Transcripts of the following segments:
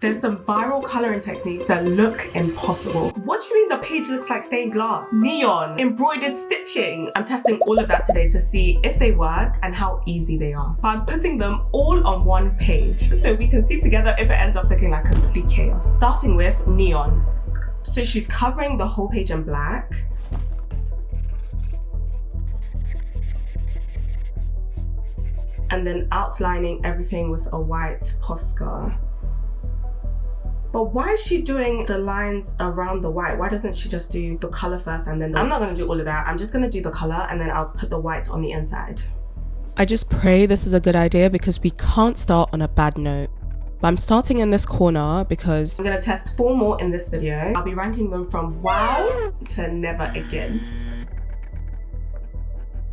There's some viral coloring techniques that look impossible. What do you mean the page looks like stained glass? Neon, embroidered stitching. I'm testing all of that today to see if they work and how easy they are. But I'm putting them all on one page so we can see together if it ends up looking like complete chaos. Starting with neon. So she's covering the whole page in black. And then outlining everything with a white Posca. But why is she doing the lines around the white? Why doesn't she just do the color first and then I'm not gonna do all of that. I'm just gonna do the color and then I'll put the white on the inside. I just pray this is a good idea because we can't start on a bad note. But I'm starting in this corner because I'm gonna test 4 more in this video. I'll be ranking them from wow to never again.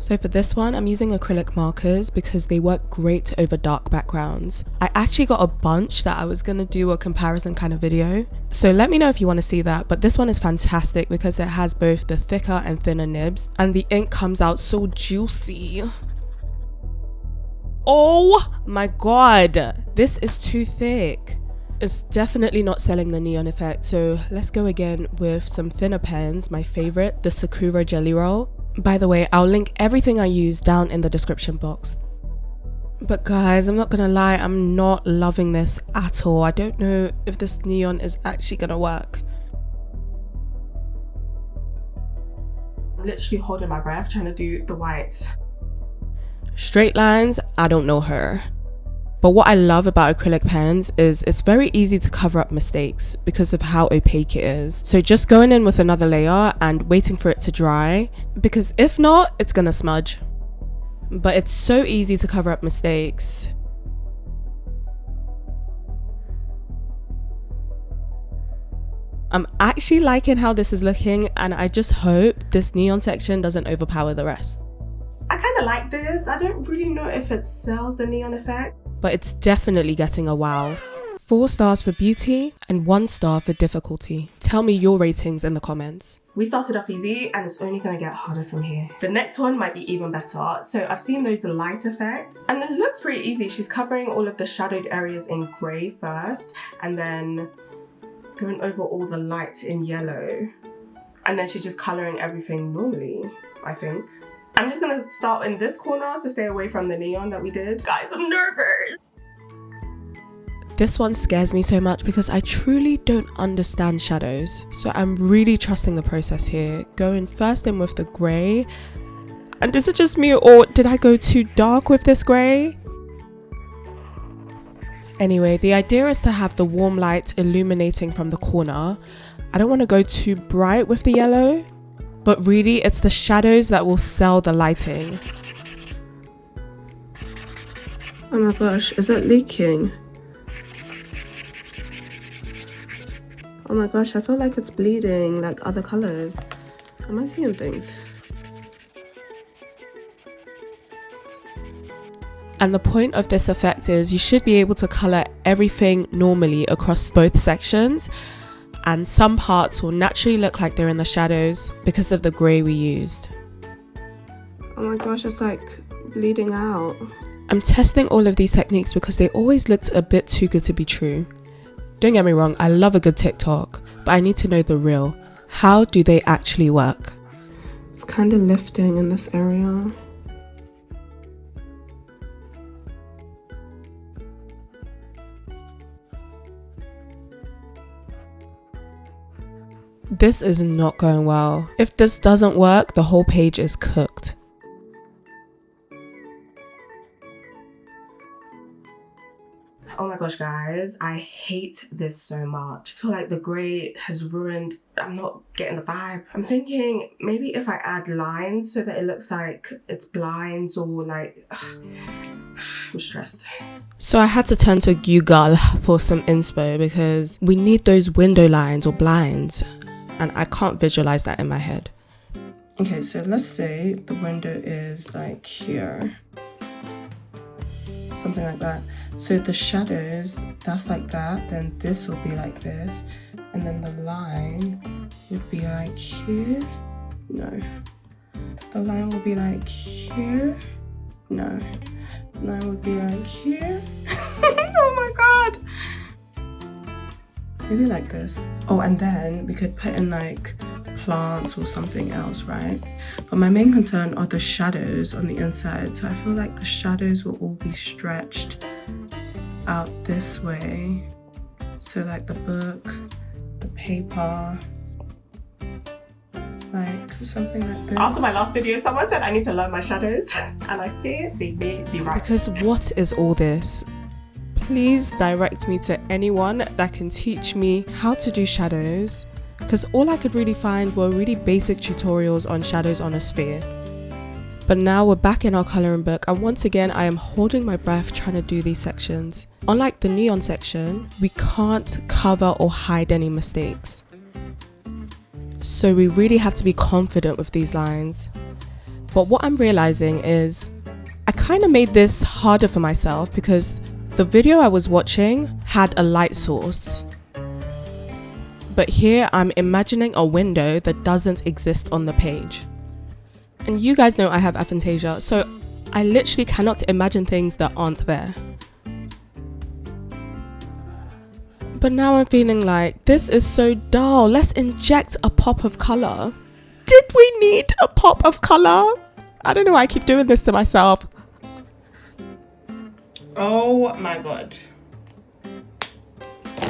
So for this one, I'm using acrylic markers because they work great over dark backgrounds. I actually got a bunch that I was gonna do a comparison kind of video. So let me know if you wanna see that, but this one is fantastic because it has both the thicker and thinner nibs and the ink comes out so juicy. Oh my God, this is too thick. It's definitely not selling the neon effect, so let's go again with some thinner pens, my favorite, the Sakura Jelly Roll. By the way, I'll link everything I use down in the description box. But guys, I'm not gonna lie, I'm not loving this at all. I don't know if this neon is actually gonna work. I'm literally holding my breath trying to do the whites. Straight lines, I don't know her. But what I love about acrylic pens is it's very easy to cover up mistakes because of how opaque it is. So just going in with another layer and waiting for it to dry, because if not, it's gonna smudge. But it's so easy to cover up mistakes. I'm actually liking how this is looking and I just hope this neon section doesn't overpower the rest. I kind of like this. I don't really know if it sells the neon effect. But it's definitely getting a wow. 4 stars for beauty and 1 star for difficulty. Tell me your ratings in the comments. We started off easy and it's only gonna get harder from here. The next one might be even better. So I've seen those light effects and it looks pretty easy. She's covering all of the shadowed areas in grey first and then going over all the light in yellow. And then she's just colouring everything normally, I think. I'm just gonna start in this corner to stay away from the neon that we did. Guys, I'm nervous. This one scares me so much because I truly don't understand shadows. So I'm really trusting the process here. Going first in with the grey. And is it just me or did I go too dark with this grey? Anyway, the idea is to have the warm light illuminating from the corner. I don't want to go too bright with the yellow. But really, it's the shadows that will sell the lighting. Oh my gosh, is it leaking? Oh my gosh, I feel like it's bleeding like other colors. Am I seeing things? And the point of this effect is you should be able to color everything normally across both sections. And some parts will naturally look like they're in the shadows because of the grey we used. Oh my gosh, it's like bleeding out. I'm testing all of these techniques because they always looked a bit too good to be true. Don't get me wrong, I love a good TikTok, but I need to know the real. How do they actually work? It's kind of lifting in this area. This is not going well. If this doesn't work, the whole page is cooked. Oh my gosh, guys, I hate this so much. I just feel like the grey has ruined, I'm not getting the vibe. I'm thinking maybe if I add lines so that it looks like it's blinds or like, I'm stressed. So I had to turn to Google for some inspo because we need those window lines or blinds. And I can't visualize that in my head. Okay, so let's say the window is like here. Something like that. So the shadows, that's like that. Then this will be like this. And then the line would be like here. No. The line will be like here. No. The line would be like here. Oh my god. Maybe like this. Oh, and then we could put in like plants or something else, right? But my main concern are the shadows on the inside. So I feel like the shadows will all be stretched out this way. So like the book, the paper, like something like this. After my last video, someone said I need to learn my shadows and I fear they may be right. Because what is all this? Please direct me to anyone that can teach me how to do shadows, because all I could really find were really basic tutorials on shadows on a sphere. But now we're back in our colouring book, and once again I am holding my breath trying to do these sections. Unlike the neon section, we can't cover or hide any mistakes. So we really have to be confident with these lines. But what I'm realising is I kind of made this harder for myself because the video I was watching had a light source. But here I'm imagining a window that doesn't exist on the page. And you guys know I have aphantasia, so I literally cannot imagine things that aren't there. But now I'm feeling like this is so dull. Let's inject a pop of colour. Did we need a pop of colour? I don't know why I keep doing this to myself. Oh my god.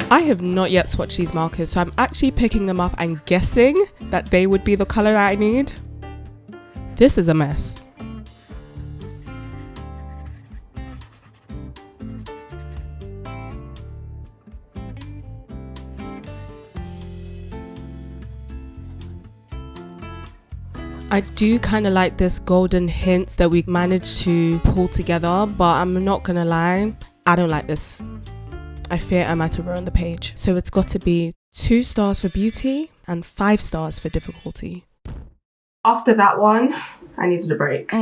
I have not yet swatched these markers, so I'm actually picking them up and guessing that they would be the colour that I need. This is a mess. I do kind of like this golden hint that we managed to pull together, but I'm not gonna lie, I don't like this. I fear I might have ruined the page. So it's got to be 2 stars for beauty and 5 stars for difficulty. After that one, I needed a break.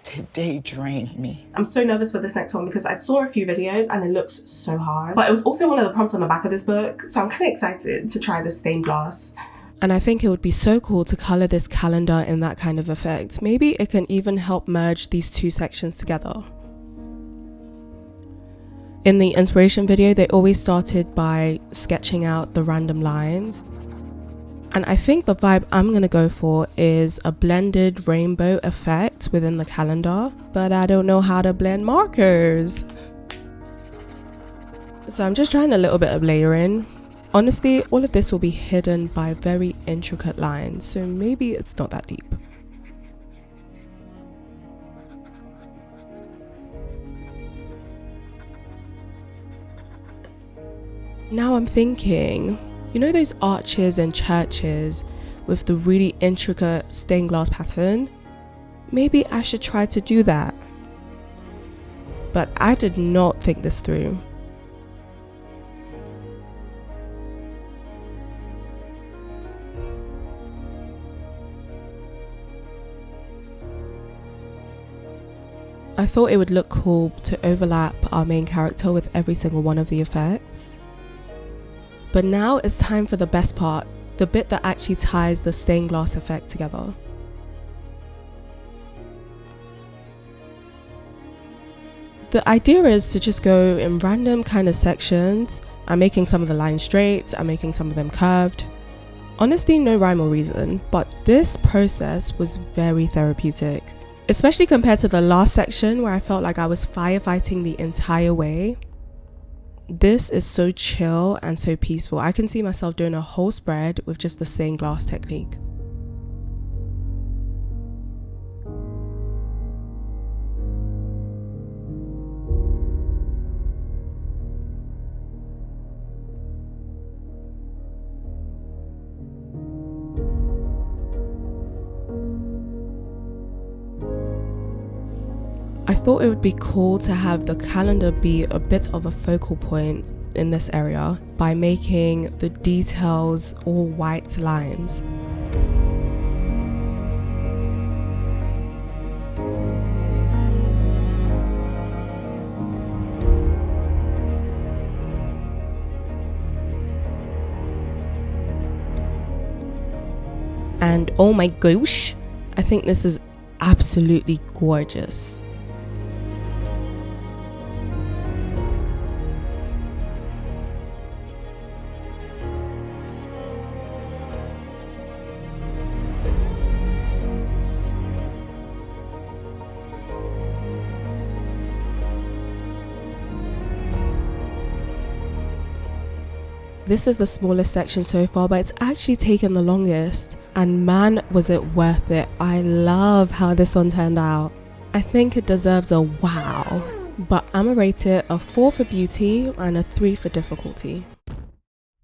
Today drained me. I'm so nervous for this next one because I saw a few videos and it looks so hard. But it was also one of the prompts on the back of this book, so I'm kind of excited to try the stained glass. And I think it would be so cool to colour this calendar in that kind of effect. Maybe it can even help merge these 2 sections together. In the inspiration video, they always started by sketching out the random lines. And I think the vibe I'm going to go for is a blended rainbow effect within the calendar. But I don't know how to blend markers. So I'm just trying a little bit of layering. Honestly, all of this will be hidden by very intricate lines, so maybe it's not that deep. Now I'm thinking, you know those arches in churches with the really intricate stained glass pattern? Maybe I should try to do that. But I did not think this through. I thought it would look cool to overlap our main character with every single one of the effects. But now it's time for the best part, the bit that actually ties the stained glass effect together. The idea is to just go in random kind of sections. I'm making some of the lines straight, I'm making some of them curved. Honestly, no rhyme or reason, but this process was very therapeutic. Especially compared to the last section where I felt like I was firefighting the entire way. This is so chill and so peaceful. I can see myself doing a whole spread with just the stained glass technique. I thought it would be cool to have the calendar be a bit of a focal point in this area by making the details all white lines. And oh my gosh, I think this is absolutely gorgeous. This is the smallest section so far, but it's actually taken the longest. And man, was it worth it. I love how this one turned out. I think it deserves a wow. But I'ma rate it a 4 for beauty and a 3 for difficulty.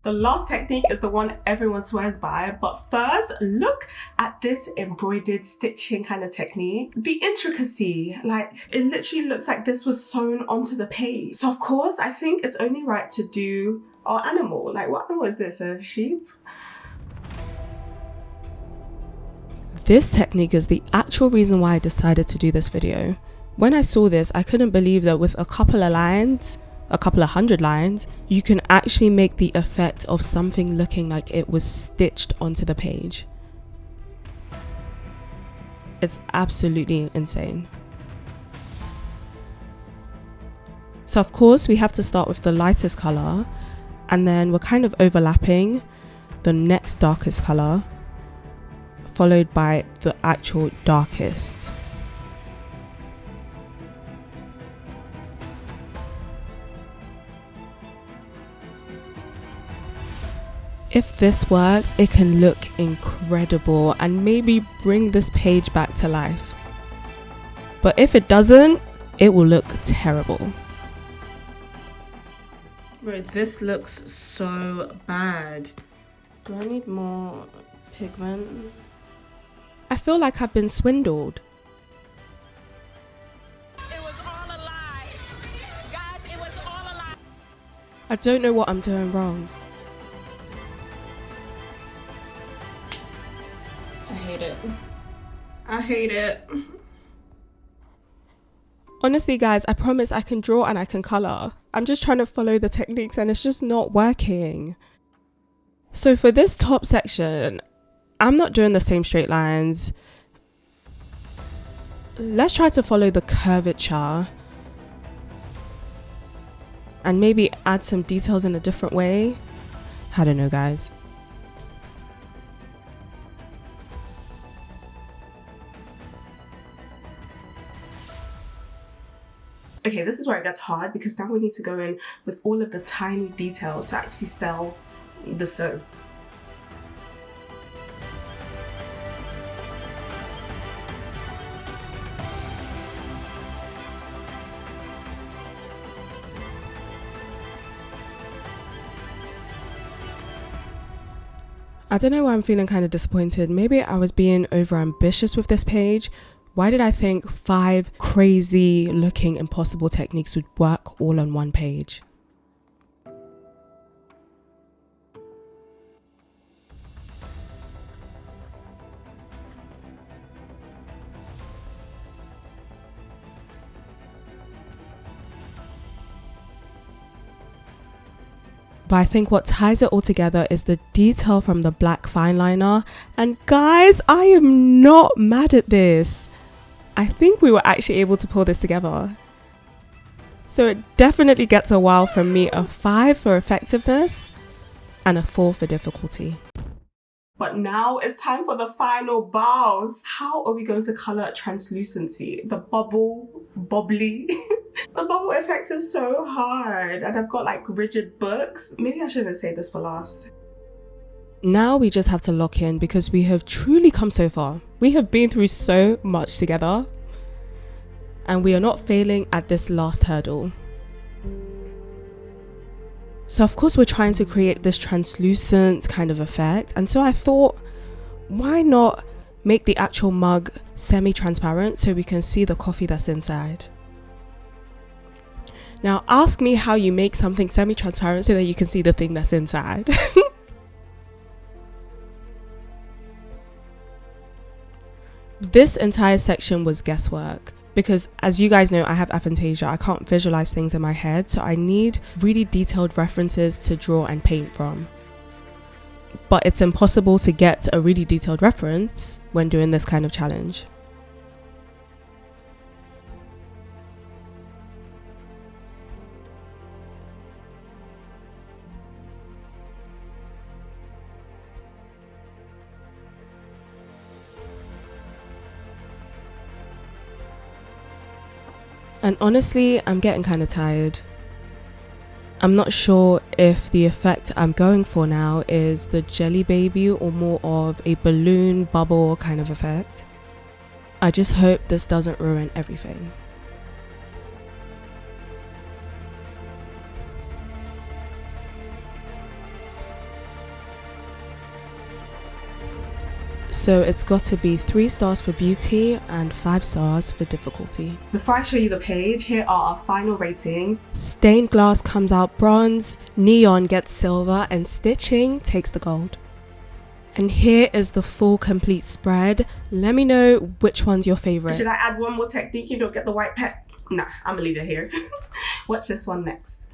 The last technique is the one everyone swears by, but first, look at this embroidered stitching kind of technique. The intricacy, like it literally looks like this was sewn onto the page. So of course, I think it's only right to do our animal. Like what animal is this, a sheep? This technique is the actual reason why I decided to do this video. When I saw this, I couldn't believe that with a couple of hundred lines, you can actually make the effect of something looking like it was stitched onto the page. It's absolutely insane. So of course we have to start with the lightest color, and then we're kind of overlapping the next darkest color, followed by the actual darkest. If this works, it can look incredible and maybe bring this page back to life. But if it doesn't, it will look terrible. Bro, this looks so bad. Do I need more pigment? I feel like I've been swindled. It was all a lie. Guys, it was all a lie. I don't know what I'm doing wrong. I hate it. I hate it. Honestly guys, I promise I can draw and I can color. I'm just trying to follow the techniques and it's just not working. So for this top section, I'm not doing the same straight lines. Let's try to follow the curvature and maybe add some details in a different way. I don't know guys. Okay, this is where it gets hard because now we need to go in with all of the tiny details to actually sell the sew. I don't know why I'm feeling kind of disappointed. Maybe I was being over ambitious with this page. Why did I think 5 crazy looking impossible techniques would work all on one page? But I think what ties it all together is the detail from the black fine liner. And guys, I am not mad at this. I think we were actually able to pull this together. So it definitely gets a wow from me, a 5 for effectiveness and a 4 for difficulty. But now it's time for the final bows. How are we going to color translucency? The bubbly. The bubble effect is so hard and I've got like rigid books. Maybe I shouldn't say this for last. Now we just have to lock in because we have truly come so far. We have been through so much together and we are not failing at this last hurdle. So of course we're trying to create this translucent kind of effect, and so I thought, why not make the actual mug semi-transparent so we can see the coffee that's inside. Now ask me how you make something semi-transparent so that you can see the thing that's inside. This entire section was guesswork because, as you guys know, I have aphantasia. I can't visualize things in my head, so I need really detailed references to draw and paint from. But it's impossible to get a really detailed reference when doing this kind of challenge. And honestly, I'm getting kind of tired. I'm not sure if the effect I'm going for now is the jelly baby or more of a balloon bubble kind of effect. I just hope this doesn't ruin everything. So it's got to be 3 stars for beauty and 5 stars for difficulty. Before I show you the page, here are our final ratings. Stained glass comes out bronze, neon gets silver, and stitching takes the gold. And here is the full complete spread. Let me know which one's your favorite. Should I add one more technique? You don't get the white pet? Nah, I'm gonna leave it here. Watch this one next.